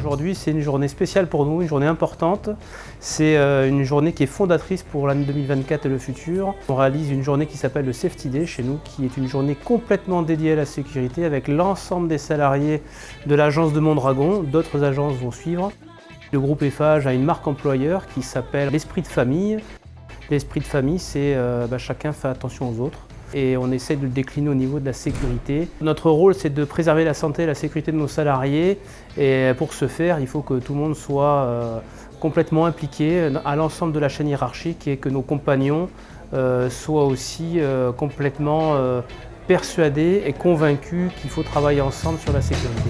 Aujourd'hui, c'est une journée spéciale pour nous, une journée importante. C'est une journée qui est fondatrice pour l'année 2024 et le futur. On réalise une journée qui s'appelle le Safety Day chez nous, qui est une journée complètement dédiée à la sécurité avec l'ensemble des salariés de l'agence de Mondragon. D'autres agences vont suivre. Le groupe Eiffage a une marque employeur qui s'appelle l'Esprit de Famille. L'Esprit de Famille, c'est chacun fait attention aux autres. Et on essaie de le décliner au niveau de la sécurité. Notre rôle, c'est de préserver la santé et la sécurité de nos salariés. Et pour ce faire, il faut que tout le monde soit complètement impliqué à l'ensemble de la chaîne hiérarchique et que nos compagnons soient aussi complètement persuadés et convaincus qu'il faut travailler ensemble sur la sécurité.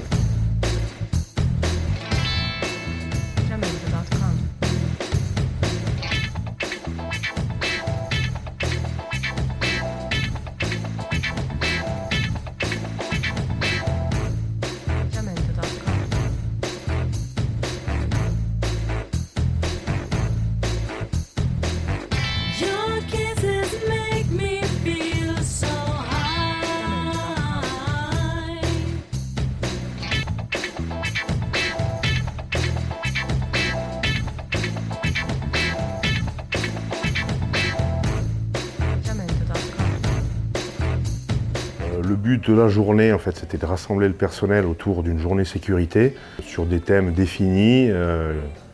Le but de la journée, en fait, c'était de rassembler le personnel autour d'une journée sécurité sur des thèmes définis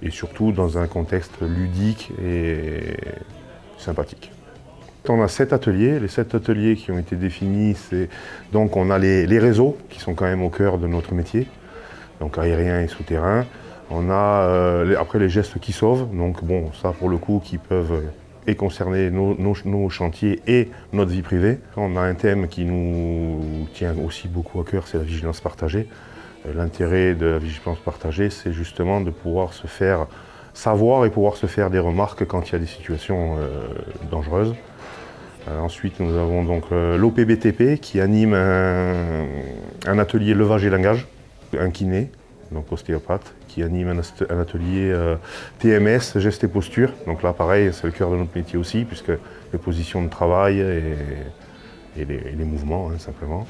et surtout dans un contexte ludique et sympathique. On a 7 ateliers. Les 7 ateliers qui ont été définis, donc on a les réseaux qui sont quand même au cœur de notre métier, donc aérien et souterrain. On a après les gestes qui sauvent, donc bon, ça pour le coup qui peuvent et concerner nos chantiers et notre vie privée. On a un thème qui nous tient aussi beaucoup à cœur, c'est la vigilance partagée. L'intérêt de la vigilance partagée, c'est justement de pouvoir se faire savoir et pouvoir se faire des remarques quand il y a des situations dangereuses. Ensuite, nous avons donc l'OPBTP qui anime un atelier levage et langage, un kiné, donc ostéopathe, qui anime un atelier TMS, gestes et postures. Donc là, pareil, c'est le cœur de notre métier aussi, puisque les positions de travail et les mouvements, hein, simplement.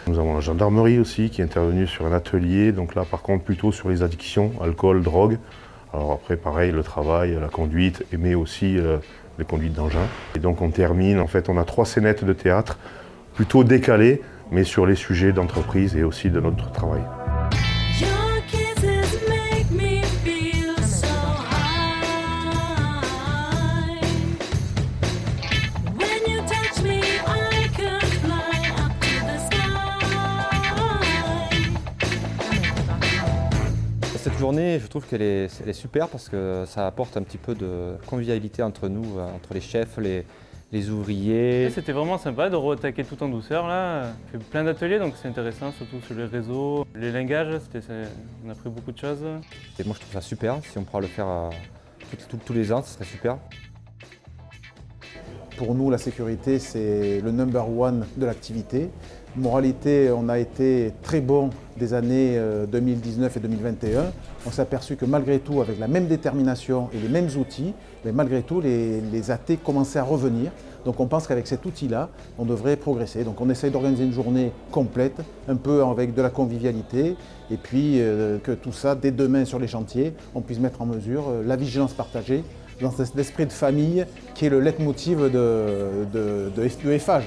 Nous avons la gendarmerie aussi, qui est intervenue sur un atelier, donc là, par contre, plutôt sur les addictions, alcool, drogue. Alors après, pareil, le travail, la conduite, mais aussi les conduites d'engins. Et donc on termine, en fait, on a 3 scénettes de théâtre, plutôt décalées, mais sur les sujets d'entreprise et aussi de notre travail. Cette journée, je trouve qu'elle est super parce que ça apporte un petit peu de convivialité entre nous, entre les chefs, les ouvriers. C'était vraiment sympa de re-attaquer tout en douceur là. On fait plein d'ateliers donc c'est intéressant, surtout sur les réseaux. Les lingages, on a appris beaucoup de choses. Et moi je trouve ça super, si on pourra le faire tous les ans, ce serait super. Pour nous, la sécurité, c'est le number one de l'activité. Moralité, on a été très bon des années 2019 et 2021. On s'est aperçu que malgré tout, avec la même détermination et les mêmes outils, mais malgré tout, les athées commençaient à revenir. Donc on pense qu'avec cet outil-là, on devrait progresser. Donc on essaye d'organiser une journée complète, un peu avec de la convivialité, et puis que tout ça, dès demain sur les chantiers, on puisse mettre en mesure la vigilance partagée, dans cet esprit de famille qui est le leitmotiv de Eiffage.